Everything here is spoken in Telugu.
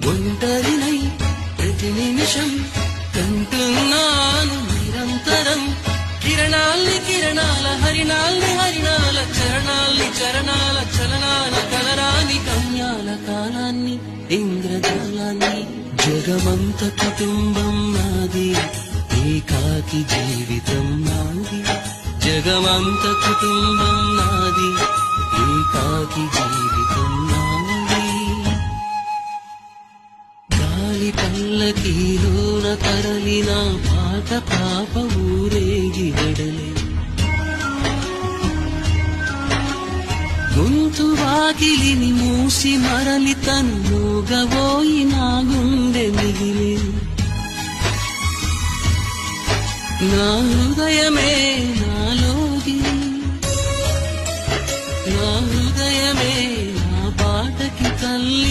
ఒంటరినై ప్రతి నిమిషం కంటున్నాను నిరంతరం కిరణాల్ని కిరణాల హరిణాల్ని హరిణాల చరణాల్ని చరణాల చలనాల కలరాని కన్యాల కాలాన్ని ఇంద్రజాలాన్ని జగమంత కుటుంబం నాది ఏకాకి జీవితం నాది జగమంత కుటుంబం నాది ఏకాకి జీవితం నాది గాలి పల్లకీలోన తరలిన పాట పాప ఊరేగి వెడలే గొంతు వాకిలిని మూసి మరలి తన్నుగబోయి నా గుండె మిగిలి నా హృదయమే నాలోగి నా హృదయమే